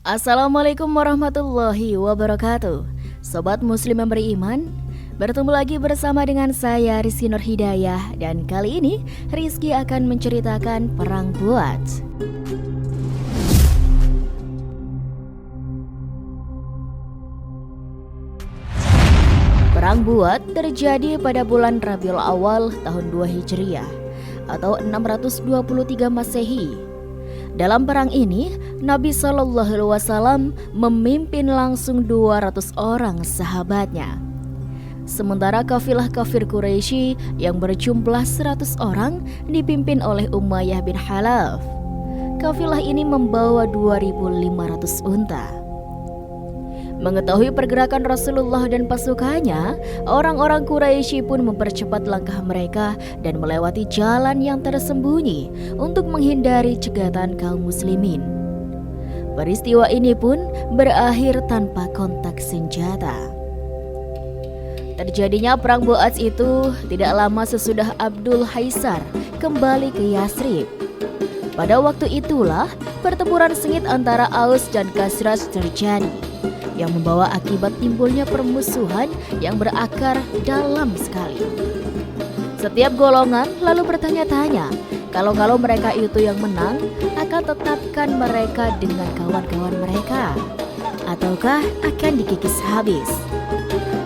Assalamualaikum warahmatullahi wabarakatuh. Sobat muslim yang beriman, bertemu lagi bersama dengan saya Rizky Nurhidayah. Dan kali ini Rizky akan menceritakan Perang Buat. Perang Buat terjadi pada bulan Rabiul Awal tahun 2 Hijriah atau 623 Masehi. Dalam perang ini, Nabi SAW memimpin langsung 200 orang sahabatnya. Sementara kafilah kafir Quraisy yang berjumlah 100 orang dipimpin oleh Umayyah bin Khalaf. Kafilah ini membawa 2.500 unta. Mengetahui pergerakan Rasulullah dan pasukannya, orang-orang Quraisy pun mempercepat langkah mereka dan melewati jalan yang tersembunyi untuk menghindari cegatan kaum muslimin. Peristiwa ini pun berakhir tanpa kontak senjata. Terjadinya perang Bu'ats itu tidak lama sesudah Abdul Haisar kembali ke Yathrib. Pada waktu itulah pertempuran sengit antara Aus dan Khazraj terjadi, yang membawa akibat timbulnya permusuhan yang berakar dalam sekali. Setiap golongan lalu bertanya-tanya, kalau mereka itu yang menang, akan tetapkan mereka dengan kawan-kawan mereka, ataukah akan dikikis habis.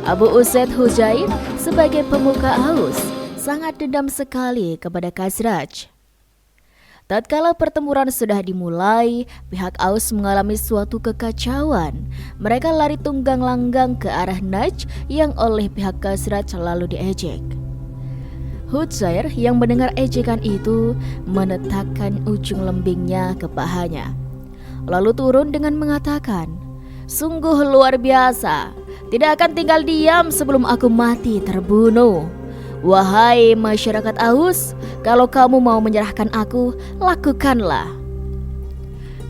Abu Usaid Hujair sebagai pemuka Aus sangat dendam sekali kepada Khazraj. Tatkala pertempuran sudah dimulai, pihak Aus mengalami suatu kekacauan. Mereka lari tunggang langgang ke arah Najd yang oleh pihak Khazraj selalu diejek. Hujair yang mendengar ejekan itu meletakkan ujung lembingnya ke pahanya, lalu turun dengan mengatakan, "Sungguh luar biasa, tidak akan tinggal diam sebelum aku mati terbunuh. Wahai masyarakat Aus, kalau kamu mau menyerahkan aku, lakukanlah."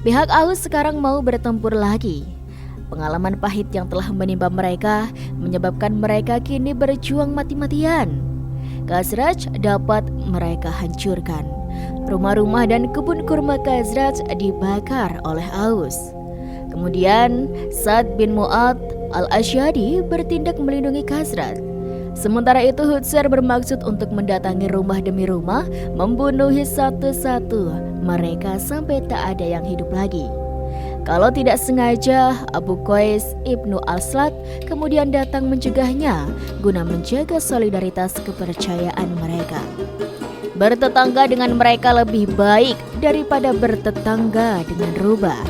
Pihak Aus sekarang mau bertempur lagi. Pengalaman pahit yang telah menimpa mereka menyebabkan mereka kini berjuang mati-matian. Khazraj dapat mereka hancurkan. Rumah-rumah dan kebun kurma Khazraj dibakar oleh Aus. Kemudian Sa'd bin Mu'adh al-Asyadi bertindak melindungi Khazraj. Sementara itu Hujair bermaksud untuk mendatangi rumah demi rumah, membunuhi satu-satu mereka sampai tak ada yang hidup lagi. Kalau tidak sengaja, Abu Qais ibnu al-Slat kemudian datang mencegahnya guna menjaga solidaritas kepercayaan mereka. Bertetangga dengan mereka lebih baik daripada bertetangga dengan rubah.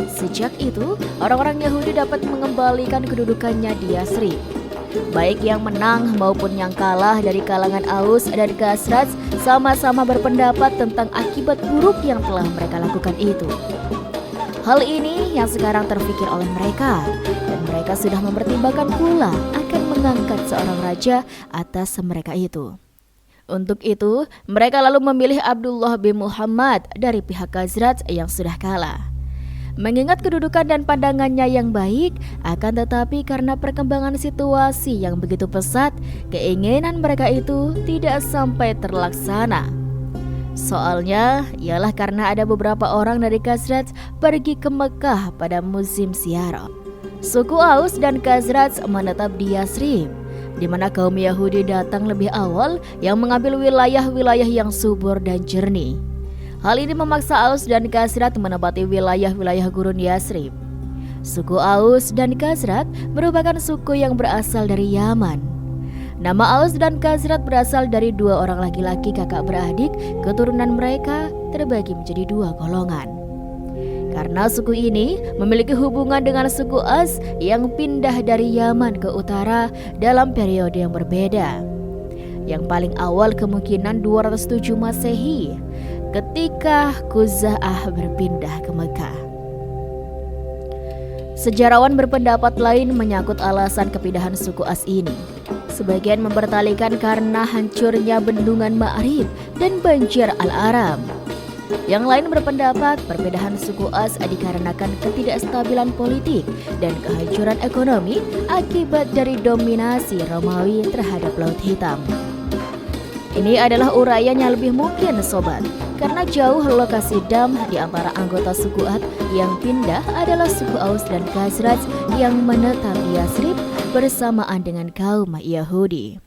Sejak itu, orang-orang Yahudi dapat mengembalikan kedudukannya di Yathrib. Baik yang menang maupun yang kalah dari kalangan Aus dan Khazraj sama-sama berpendapat tentang akibat buruk yang telah mereka lakukan itu. Hal ini yang sekarang terfikir oleh mereka, dan mereka sudah mempertimbangkan pula akan mengangkat seorang raja atas mereka itu. Untuk itu, mereka lalu memilih Abdullah bin Muhammad dari pihak Khazraj yang sudah kalah. Mengingat kedudukan dan pandangannya yang baik, akan tetapi karena perkembangan situasi yang begitu pesat, keinginan mereka itu tidak sampai terlaksana. Soalnya ialah karena ada beberapa orang dari Khazraj pergi ke Mekah pada musim ziarah. Suku Aus dan Khazraj menetap di Yathrib, di mana kaum Yahudi datang lebih awal yang mengambil wilayah-wilayah yang subur dan jernih. Hal ini memaksa Aus dan Khazraj menempati wilayah-wilayah gurun Yathrib. Suku Aus dan Khazraj merupakan suku yang berasal dari Yaman. Nama Aus dan Khazraj berasal dari dua orang laki-laki kakak beradik. Keturunan mereka terbagi menjadi dua golongan. Karena suku ini memiliki hubungan dengan suku Aus yang pindah dari Yaman ke utara dalam periode yang berbeda. Yang paling awal kemungkinan 207 Masehi, ketika Khuza'ah berpindah ke Mekah. Sejarawan berpendapat lain menyangkut alasan kepindahan suku Aus ini. Sebagian mempertalikan karena hancurnya bendungan Ma'rib dan banjir Al-Aram. Yang lain berpendapat perpindahan suku Aus dikarenakan ketidakstabilan politik dan kehancuran ekonomi akibat dari dominasi Romawi terhadap Laut Hitam. Ini adalah uraian yang lebih mungkin, sobat. Karena jauh lokasi dam di antara anggota suku Ad yang pindah adalah suku Aus dan Khazraj yang menetap di Yathrib bersamaan dengan kaum Yahudi.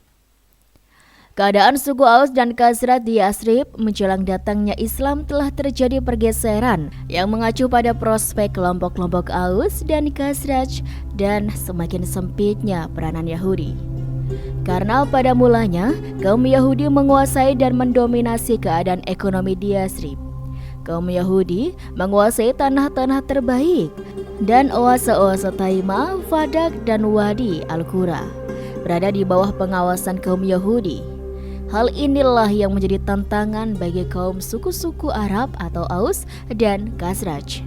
Keadaan suku Aus dan Khazraj di Yathrib menjelang datangnya Islam telah terjadi pergeseran yang mengacu pada prospek kelompok-kelompok Aus dan Khazraj dan semakin sempitnya peranan Yahudi. Karena pada mulanya kaum Yahudi menguasai dan mendominasi keadaan ekonomi di Yathrib. Kaum Yahudi menguasai tanah-tanah terbaik dan oase-oase Taima, Fadak, dan Wadi Al-Qura berada di bawah pengawasan kaum Yahudi. Hal inilah yang menjadi tantangan bagi kaum suku-suku Arab atau Aus dan Khazraj.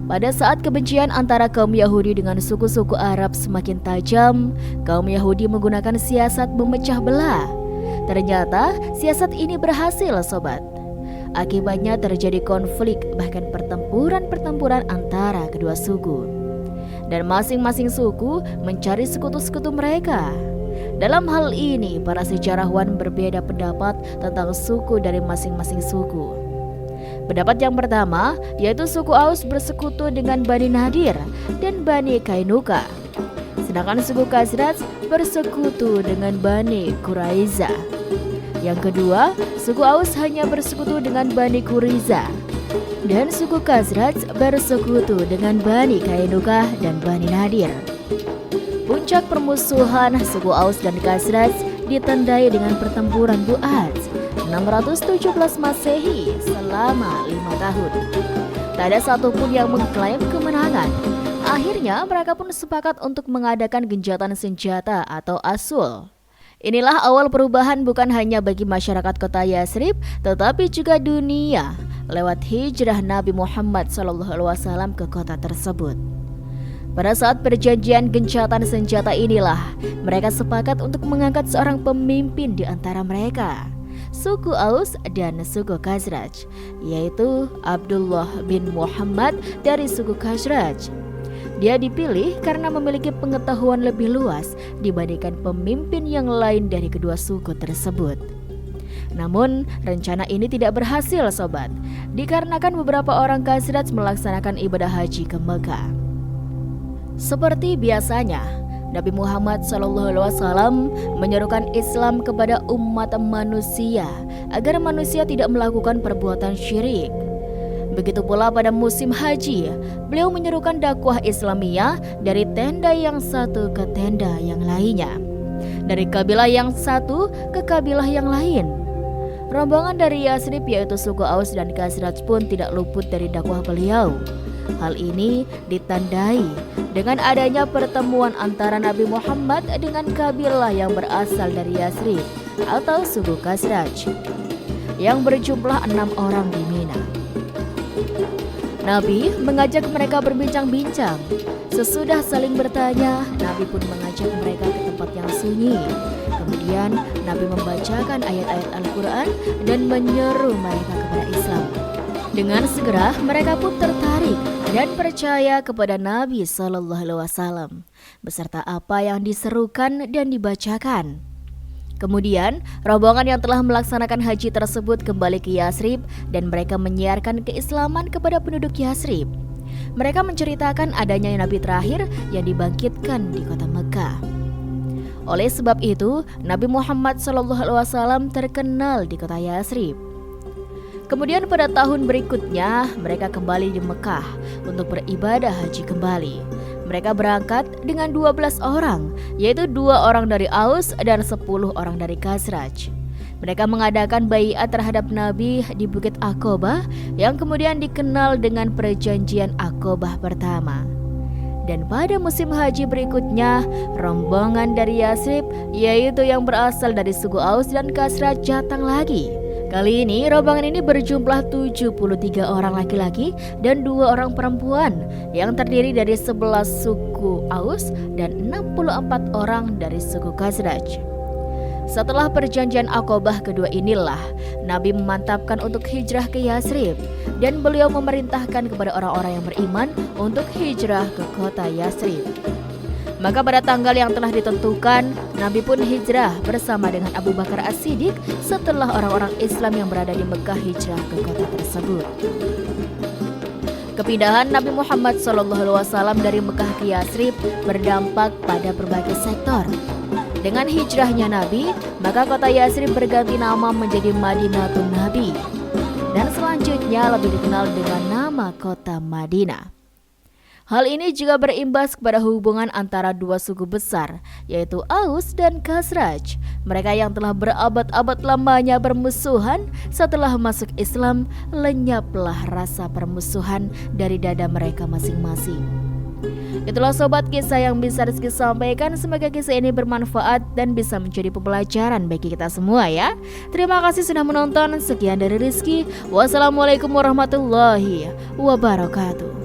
Pada saat kebencian antara kaum Yahudi dengan suku-suku Arab semakin tajam, kaum Yahudi menggunakan siasat memecah belah. Ternyata siasat ini berhasil, sobat. Akibatnya terjadi konflik, bahkan pertempuran antara kedua suku. Dan masing-masing suku mencari sekutu-sekutu mereka. Dalam hal ini, para sejarawan berbeda pendapat tentang suku dari masing-masing suku. Pendapat yang pertama, yaitu suku Aus bersekutu dengan Bani Nadir dan Bani Kainuka. Sedangkan suku Khazraj bersekutu dengan Bani Quraiza. Yang kedua, suku Aus hanya bersekutu dengan Bani Quraiza. Dan suku Khazraj bersekutu dengan Bani Kainuka dan Bani Nadir. Puncak permusuhan suku Aus dan Khazraj ditandai dengan pertempuran Bu'ad 617 Masehi selama 5 tahun. Tak ada satupun yang mengklaim kemenangan. Akhirnya mereka pun sepakat untuk mengadakan gencatan senjata atau asul. Inilah awal perubahan bukan hanya bagi masyarakat kota Yathrib, tetapi juga dunia lewat hijrah Nabi Muhammad SAW ke kota tersebut. Pada saat perjanjian gencatan senjata inilah, mereka sepakat untuk mengangkat seorang pemimpin di antara mereka, suku Aus dan suku Khazraj, yaitu Abdullah bin Muhammad dari suku Khazraj. Dia dipilih karena memiliki pengetahuan lebih luas dibandingkan pemimpin yang lain dari kedua suku tersebut. Namun, rencana ini tidak berhasil, sobat, dikarenakan beberapa orang Khazraj melaksanakan ibadah haji ke Mekah. Seperti biasanya, Nabi Muhammad SAW menyerukan Islam kepada umat manusia agar manusia tidak melakukan perbuatan syirik. Begitu pula pada musim haji, beliau menyerukan dakwah Islamiyah dari tenda yang satu ke tenda yang lainnya, dari kabilah yang satu ke kabilah yang lain. Rombongan dari Yathrib yaitu suku Aus dan Khazraj pun tidak luput dari dakwah beliau. Hal ini ditandai dengan adanya pertemuan antara Nabi Muhammad dengan kabilah yang berasal dari Yathrib atau suku Khazraj yang berjumlah 6 orang di Mina. Nabi mengajak mereka berbincang-bincang. Sesudah saling bertanya, Nabi pun mengajak mereka ke tempat yang sunyi. Kemudian Nabi membacakan ayat-ayat Al-Quran dan menyeru mereka kepada Islam. Dengan segera mereka pun tertarik dan percaya kepada Nabi SAW beserta apa yang diserukan dan dibacakan. Kemudian rombongan yang telah melaksanakan haji tersebut kembali ke Yathrib dan mereka menyiarkan keislaman kepada penduduk Yathrib. Mereka menceritakan adanya Nabi terakhir yang dibangkitkan di kota Mekah. Oleh sebab itu, Nabi Muhammad SAW terkenal di kota Yathrib. Kemudian pada tahun berikutnya mereka kembali di Mekah untuk beribadah haji kembali. Mereka berangkat dengan 12 orang, yaitu 2 orang dari Aus dan 10 orang dari Khazraj. Mereka mengadakan baiat terhadap Nabi di Bukit Aqobah yang kemudian dikenal dengan Perjanjian Aqobah pertama. Dan pada musim haji berikutnya, rombongan dari Yathrib, yaitu yang berasal dari suku Aus dan Khazraj datang lagi. Kali ini rombongan ini berjumlah 73 orang laki-laki dan 2 orang perempuan yang terdiri dari 11 suku Aus dan 64 orang dari suku Khazraj. Setelah perjanjian Aqobah kedua inilah Nabi memantapkan untuk hijrah ke Yathrib dan beliau memerintahkan kepada orang-orang yang beriman untuk hijrah ke kota Yathrib. Maka pada tanggal yang telah ditentukan, Nabi pun hijrah bersama dengan Abu Bakar As-Siddiq setelah orang-orang Islam yang berada di Mekah hijrah ke kota tersebut. Kepindahan Nabi Muhammad SAW dari Mekah ke Yathrib berdampak pada berbagai sektor. Dengan hijrahnya Nabi, maka kota Yathrib berganti nama menjadi Madinatul Nabi. Dan selanjutnya lebih dikenal dengan nama kota Madinah. Hal ini juga berimbas kepada hubungan antara dua suku besar, yaitu Aus dan Khazraj. Mereka yang telah berabad-abad lamanya bermusuhan, setelah masuk Islam, lenyaplah rasa permusuhan dari dada mereka masing-masing. Itulah sobat kisah yang bisa Rizky sampaikan. Semoga kisah ini bermanfaat dan bisa menjadi pembelajaran bagi kita semua ya. Terima kasih sudah menonton. Sekian dari Rizky. Wassalamualaikum warahmatullahi wabarakatuh.